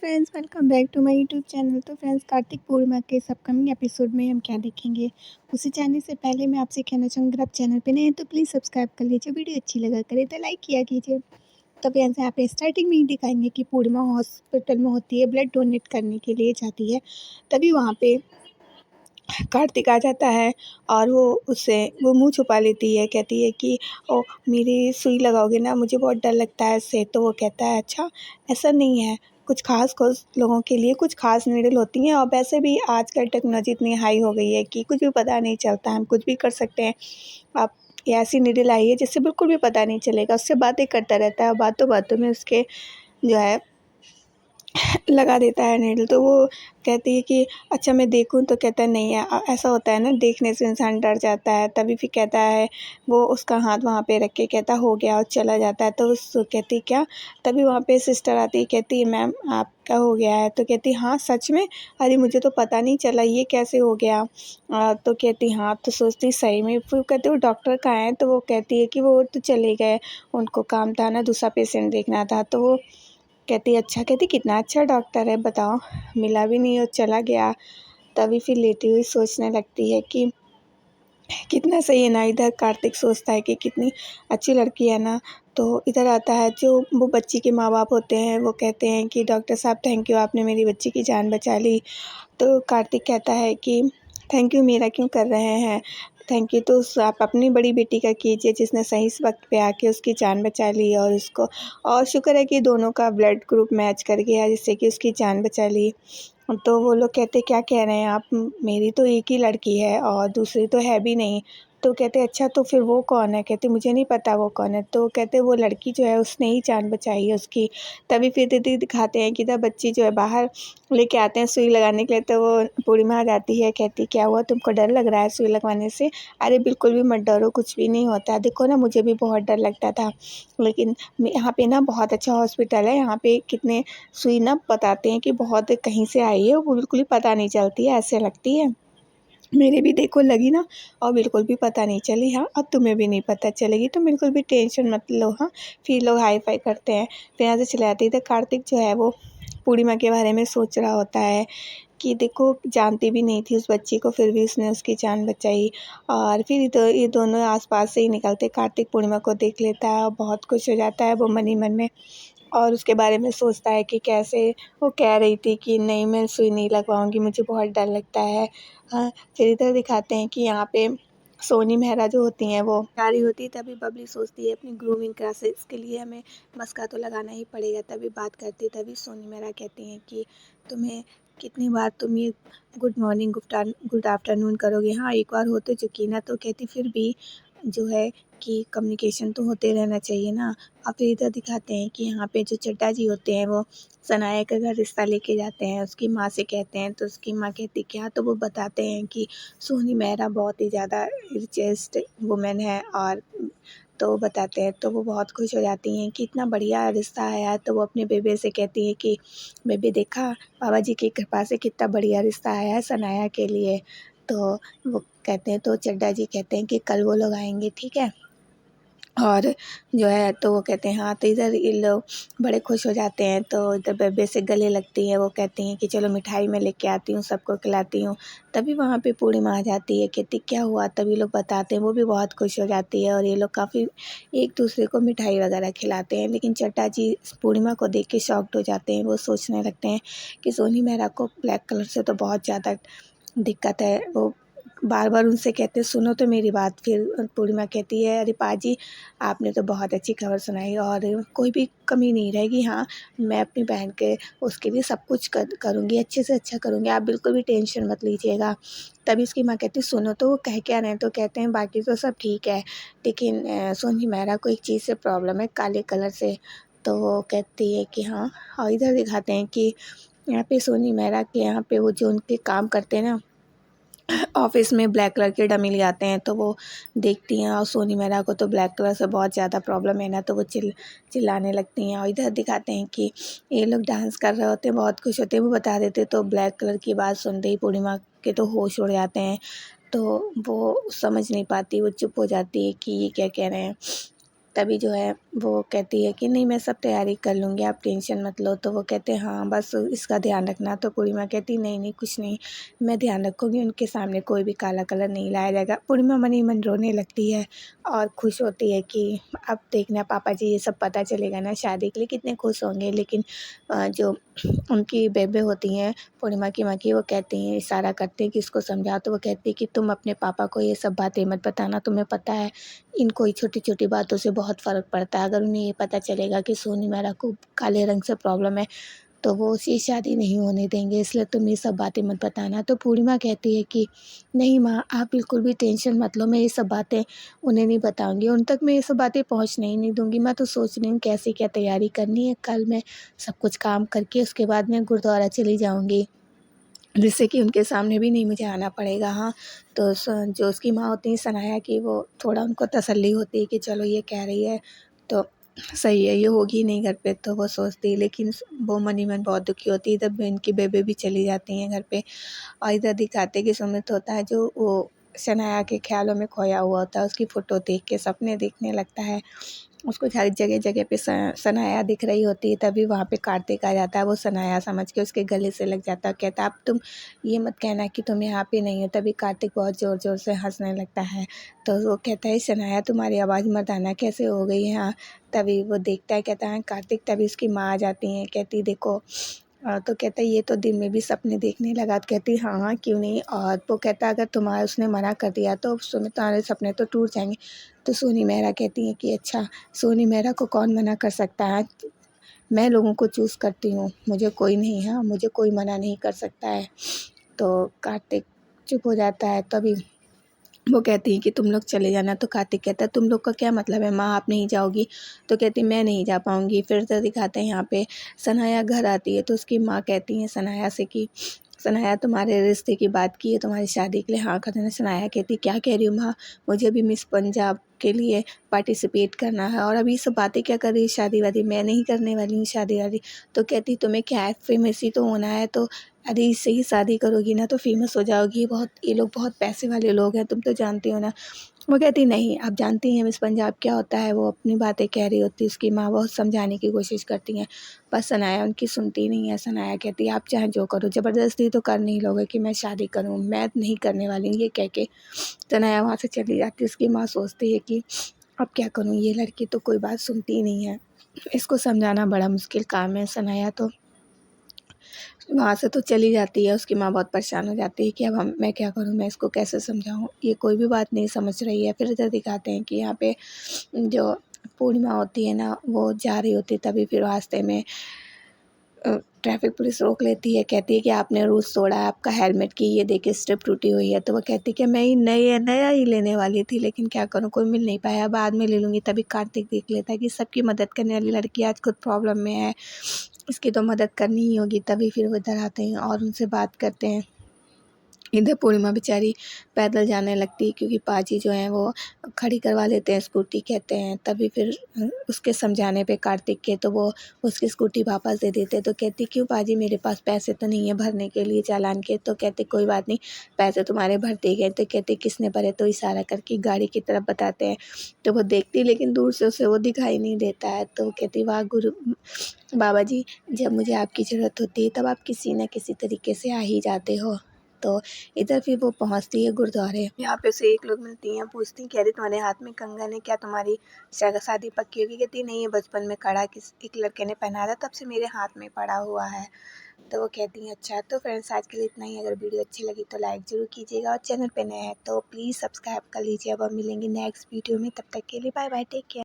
Friends, welcome back to my YouTube channel. तो friends, Kartik Purnima के इस अपकमिंग एपिसोड में हम क्या देखेंगे, उसे जानने से पहले मैं आपसे कहना चाहूँगी, अगर आप चैनल पे नए हैं तो प्लीज़ सब्सक्राइब कर लीजिए। वीडियो अच्छी लगा करे तो लाइक किया कीजिए। तो फ्रेंड्स, यहाँ पे स्टार्टिंग में ही दिखाएंगे कि पूर्णिमा हॉस्पिटल में होती है, ब्लड डोनेट करने के लिए जाती है। तभी वहाँ पे कार्तिक आ जाता है और वो मुँह छुपा लेती है, कहती है कि ओ मेरी सुई लगाओगे ना, मुझे बहुत डर लगता है इससे। तो वो कहता है अच्छा, ऐसा नहीं है, कुछ ख़ास लोगों के लिए कुछ ख़ास नीडल होती हैं, और वैसे भी आजकल टेक्नोलॉजी इतनी हाई हो गई है कि कुछ भी पता नहीं चलता, हम कुछ भी कर सकते हैं। आप ये ऐसी नीडल आई है जिससे बिल्कुल भी पता नहीं चलेगा। उससे बातें करता रहता है और बातों-बातों में उसके जो है लगा देता है नीडल। तो वो कहती है कि अच्छा मैं देखूँ, तो कहता है नहीं ऐसा होता है ना, देखने से इंसान डर जाता है। तभी फिर कहता है, वो उसका हाथ वहाँ पे रख के कहता हो गया और चला जाता है। तो उस कहती क्या, तभी वहाँ पे सिस्टर आती है, कहती है मैम आपका हो गया है। तो कहती हाँ सच में, अरे मुझे तो पता नहीं चला, ये कैसे हो गया। तो कहती हाँ, तो सोचती सही में। फिर कहते वो डॉक्टर कहाँ है, तो वो कहती है कि वो तो चले गए, उनको काम था ना, दूसरा पेशेंट देखना था। तो वो कहती अच्छा, कहती कितना अच्छा डॉक्टर है बताओ, मिला भी नहीं और चला गया। तभी फिर लेटी हुई सोचने लगती है कि कितना सही है ना। इधर कार्तिक सोचता है कि कितनी अच्छी लड़की है ना। तो इधर आता है जो वो बच्ची के माँ बाप होते हैं, वो कहते हैं कि डॉक्टर साहब थैंक यू, आपने मेरी बच्ची की जान बचा ली। तो कार्तिक कहता है कि थैंक यू मेरा क्यों कर रहे हैं, थैंक यू तो आप अपनी बड़ी बेटी का कीजिए जिसने सही वक्त पे आके उसकी जान बचा ली, और उसको और शुक्र है कि दोनों का ब्लड ग्रुप मैच कर गया जिससे कि उसकी जान बचा ली। तो वो लोग कहते क्या कह रहे हैं आप, मेरी तो एक ही लड़की है और दूसरी तो है भी नहीं। तो कहते अच्छा तो फिर वो कौन है, कहते मुझे नहीं पता वो कौन है। तो कहते वो लड़की जो है उसने ही जान बचाई है उसकी। तभी फिर दीदी दिखाते हैं कि तब बच्ची जो है बाहर लेके आते हैं सुई लगाने के लिए। तो वो पूर्णिमा आ जाती है, कहती क्या हुआ, तुमको डर लग रहा है सुई लगवाने से। अरे बिल्कुल भी मत डरो, कुछ भी नहीं होता, देखो ना मुझे भी बहुत डर लगता था, लेकिन यहाँ पे ना बहुत अच्छा हॉस्पिटल है, यहाँ पे कितने सुई ना बताते हैं कि बहुत कहीं से आई है, वो बिल्कुल ही पता नहीं चलती है, ऐसे लगती है। मेरे भी देखो लगी ना, और बिल्कुल भी पता नहीं चली। हाँ, अब तुम्हें भी नहीं पता चलेगी, तो बिल्कुल भी टेंशन मत लो। हाँ, फिर लोग हाई फाई करते हैं, फिर यहाँ से चले जाते हैं। इधर कार्तिक जो है वो पूर्णिमा के बारे में सोच रहा होता है कि देखो जानती भी नहीं थी उस बच्ची को, फिर भी उसने उसकी जान बचाई। और फिर ये दोनों आसपास से ही निकलते, कार्तिक पूर्णिमा को देख लेता है और बहुत खुश हो जाता है वो मन ही मन में, और उसके बारे में सोचता है कि कैसे वो कह रही थी कि नहीं मैं सुई नहीं लगवाऊंगी, मुझे बहुत डर लगता है। फिर इधर दिखाते हैं कि यहाँ पे सोनी मेहरा जो होती हैं वो जा रही होती है। तभी बबली सोचती है अपनी ग्रूमिंग क्लासेस के लिए हमें मस्का तो लगाना ही पड़ेगा। तभी बात करती है, तभी सोनी मेहरा कहती हैं कि तुम्हें कितनी बार तुम ये गुड मॉर्निंग गुड आफ्टरनून करोगे, हाँ एक बार हो तो चुकी ना। तो कहती फिर भी जो है कि कम्युनिकेशन तो होते रहना चाहिए ना। और फिर इधर दिखाते हैं कि यहाँ पे जो चड्डा जी होते हैं वो सनाया के घर रिश्ता लेके जाते हैं, उसकी माँ से कहते हैं। तो उसकी माँ कहती क्या, तो वो बताते हैं कि सोनी मेहरा बहुत ही ज़्यादा रिचेस्ट वुमेन है। और तो वो बताते हैं, तो वो बहुत खुश हो जाती हैं कि इतना बढ़िया रिश्ता आया है। तो वो अपने बेबे से कहती हैं कि बेबे देखा, बाबा जी की कृपा से कितना बढ़िया रिश्ता आया है सनाया के लिए। तो वो कहते हैं, तो चड्डा जी कहते हैं कि कल वो लोग आएंगे, ठीक है। और जो है तो वो कहते हैं हाँ। तो इधर ये लोग बड़े खुश हो जाते हैं, तो इधर बेबे से गले लगती हैं। वो कहती हैं कि चलो मिठाई मैं लेके आती हूँ, सबको खिलाती हूँ। तभी वहाँ पे पूर्णिमा आ जाती है, कहती क्या हुआ, तभी लोग बताते हैं, वो भी बहुत खुश हो जाती है। और ये लोग काफ़ी एक दूसरे को मिठाई वगैरह खिलाते हैं। लेकिन चड्डा जी पूर्णिमा को देख के शॉक्ड हो जाते हैं। वो सोचने लगते हैं कि सोनी मेहरा को ब्लैक कलर से तो बहुत ज़्यादा दिक्कत है। वो बार बार उनसे कहते हैं सुनो तो मेरी बात। फिर पूर्णिमा कहती है अरे पाजी, आपने तो बहुत अच्छी खबर सुनाई और कोई भी कमी नहीं रहेगी। हाँ, मैं अपनी बहन के उसके लिए सब कुछ करूँगी, अच्छे से अच्छा करूँगी, आप बिल्कुल भी टेंशन मत लीजिएगा। तभी उसकी माँ कहती सुनो तो वो कह क्या रहे हैं। तो कहते हैं बाकी तो सब ठीक है, लेकिन सोनी मेहरा को एक चीज़ से प्रॉब्लम है, काले कलर से। तो वो कहती है कि हाँ। और इधर दिखाते हैं कि यहाँ पे सोनी मेहरा के यहाँ पे वो जो उनके काम करते हैं ना ऑफिस में, ब्लैक कलर के डमी ले आते हैं। तो वो देखती हैं और सोनी मेहरा को तो ब्लैक कलर से बहुत ज़्यादा प्रॉब्लम है ना। तो वो चिल्लाने लगती हैं। और इधर दिखाते हैं कि ये लोग डांस कर रहे होते हैं, बहुत खुश होते हैं। वो बता देते तो ब्लैक कलर की बात सुनते ही पूर्णिमा के तो होश उड़ जाते हैं। तो वो समझ नहीं पाती, वो चुप हो जाती है कि ये क्या कह रहे हैं। तभी जो है वो कहती है कि नहीं मैं सब तैयारी कर लूँगी, आप टेंशन मत लो। तो वो कहते हैं हाँ बस इसका ध्यान रखना। तो पूर्णिमा कहती नहीं नहीं कुछ नहीं, मैं ध्यान रखूँगी, उनके सामने कोई भी काला कलर नहीं लाया जाएगा। पूर्णिमा मन ही मन रोने लगती है और खुश होती है कि अब देखना पापा जी ये सब पता चलेगा ना शादी के लिए कितने खुश होंगे। लेकिन जो उनकी बेबे होती हैं पूर्णिमा की माँ की, वो कहती हैं इशारा करती हैं कि इसको समझाओ। तो वो कहती है कि तुम अपने पापा को ये सब बातें मत बताना, तुम्हें पता है इनको ही छोटी-छोटी बातों से बहुत फ़र्क पड़ता है। अगर उन्हें ये पता चलेगा कि सोनी मेरा को काले रंग से प्रॉब्लम है, तो वो उसकी शादी नहीं होने देंगे, इसलिए तुम ये सब बातें मत बताना। तो पूर्णिमा कहती है कि नहीं माँ, आप बिल्कुल भी टेंशन मत लो, मैं ये सब बातें उन्हें नहीं बताऊँगी, उन तक मैं ये सब बातें पहुँचने ही नहीं दूँगी। मैं तो सोच रही हूँ कैसे क्या तैयारी करनी है, कल मैं सब कुछ काम करके उसके बाद मैं गुरुद्वारा चली जाऊँगी। जिससे कि उनके सामने भी नहीं मुझे आना पड़ेगा। हाँ, तो जो उसकी माँ होती हैं सनाया की, वो थोड़ा उनको तसल्ली होती है कि चलो ये कह रही है तो सही है, ये होगी नहीं घर पे। तो वो सोचती है, लेकिन वो मन ही मन बहुत दुखी होती है। तब इनकी बेबे भी चली जाती हैं घर पे और इधर दिखाते हैं कि सुमित होता है जो वो शनाया के ख्यालों में खोया हुआ होता है। उसकी फ़ोटो देख के सपने देखने लगता है। उसको हर जगह पे सनाया दिख रही होती है। तभी वहाँ पे कार्तिक आ जाता है। वो सनाया समझ के उसके गले से लग जाता है। कहता है अब तुम ये मत कहना कि तुम यहाँ पे नहीं हो। तभी कार्तिक बहुत ज़ोर-ज़ोर से हँसने लगता है। तो वो कहता है सनाया तुम्हारी आवाज़ मर्दाना कैसे हो गई है यहाँ? तभी वो देखता है, कहता है कार्तिक। तभी उसकी माँ आ जाती हैं, कहती देखो तो कहता है ये तो दिन में भी सपने देखने लगा। तो कहती हाँ, हाँ, क्यों नहीं। और वो कहता है अगर तुम्हारा उसने मना कर दिया तो सुमित तुम्हारे सपने तो टूट जाएँगे। तो सोनी मेहरा कहती हैं कि अच्छा, सोनी मेहरा को कौन मना कर सकता है? मैं लोगों को चूज़ करती हूँ, मुझे कोई नहीं, हाँ, मुझे कोई मना नहीं कर सकता है। तो कार्तिक चुप हो जाता है। तभी वो कहती हैं कि तुम लोग चले जाना। तो कार्तिक कहता है तुम लोग का क्या मतलब है माँ, आप नहीं जाओगी? तो कहती मैं नहीं जा पाऊँगी। फिर तो दिखाते हैं यहाँ पे सनाया घर आती है। तो उसकी माँ कहती हैं सनाया से कि सनाया तुम्हारे रिश्ते की बात की है, तुम्हारी शादी के लिए हाँ कर देना। सनाया कहती क्या कह रही हो माँ, मुझे भी मिस पंजाब के लिए पार्टिसिपेट करना है और अभी ये सब बातें क्या कर रही है, शादी वादी मैं नहीं करने वाली हूँ शादी वादी। तो कहती तुम्हें क्या है, फेमस ही तो होना है। तो अरे इससे ही शादी करोगी ना तो फेमस हो जाओगी। बहुत ये लोग बहुत पैसे वाले लोग हैं, तुम तो जानती हो ना। वो कहती नहीं, आप जानती हैं मिस पंजाब क्या होता है। वो अपनी बातें कह रही होती है। उसकी माँ बहुत समझाने की कोशिश करती हैं, पर सनाया उनकी सुनती नहीं है। सनाया कहती है आप चाहे जो करो, ज़बरदस्ती तो कर नहीं लोगे कि मैं शादी करूँ, मैं नहीं करने वाली हूँ। ये कह के सनाया वहाँ से चली जाती है। उसकी माँ सोचती है कि अब क्या करूँ, ये लड़की तो कोई बात सुनती ही नहीं है, इसको समझाना बड़ा मुश्किल काम है। सनाया तो वहाँ से तो चली जाती है। उसकी माँ बहुत परेशान हो जाती है कि अब मैं क्या करूँ, मैं इसको कैसे समझाऊँ, ये कोई भी बात नहीं समझ रही है। फिर इधर दिखाते हैं कि यहाँ पे जो पूर्णिमा होती है ना, वो जा रही होती है। तभी फिर रास्ते में ट्रैफिक पुलिस रोक लेती है, कहती है कि आपने रूल्स तोड़ा है, आपका हेलमेट की ये देखिए स्ट्रिप टूटी हुई है। तो वो कहती है कि मैं ही नया ही लेने वाली थी, लेकिन क्या करूँ कोई मिल नहीं पाया, बाद में ले लूँगी। तभी कार्तिक देख लेता है कि सबकी मदद करने वाली लड़की आज खुद प्रॉब्लम में है, इसकी तो मदद करनी ही होगी। तभी फिर वो इधर आते हैं और उनसे बात करते हैं। इधर पूर्णिमा बेचारी पैदल जाने लगती है क्योंकि पाजी जो हैं वो खड़ी करवा लेते हैं स्कूटी, कहते हैं। तभी फिर उसके समझाने पे कार्तिक के, तो वो उसकी स्कूटी वापस दे देते हैं। तो कहती क्यों पाजी, मेरे पास पैसे तो नहीं है भरने के लिए चालान के। तो कहते कोई बात नहीं, पैसे तुम्हारे भर दिए गए। तो कहते किसने भरे, तो इशारा करके गाड़ी की तरफ बताते हैं। तो वो देखती लेकिन दूर से उसे वो दिखाई नहीं देता है। तो वो कहती वाह गुरु बाबा जी, जब मुझे आपकी ज़रूरत होती है तब आप किसी न किसी तरीके से आ ही जाते हो। तो इधर फिर वो पहुँचती है गुरुद्वारे। यहाँ पे उसे एक लोग मिलती हैं, पूछती हैं कह रही तुम्हारे हाथ में कंगन है, क्या तुम्हारी शादी पक्की होगी? कहती नहीं, ये बचपन में कड़ा किस एक लड़के ने पहनाया था, तब से मेरे हाथ में पड़ा हुआ है। तो वो कहती हैं अच्छा। तो फ्रेंड्स आज के लिए इतना ही। अगर वीडियो अच्छी लगी तो लाइक ज़रूर कीजिएगा और चैनल पे नए हैं तो प्लीज़ सब्सक्राइब कर लीजिए। अब हम मिलेंगे नेक्स्ट वीडियो में, तब तक के लिए बाय बाय, टेक केयर।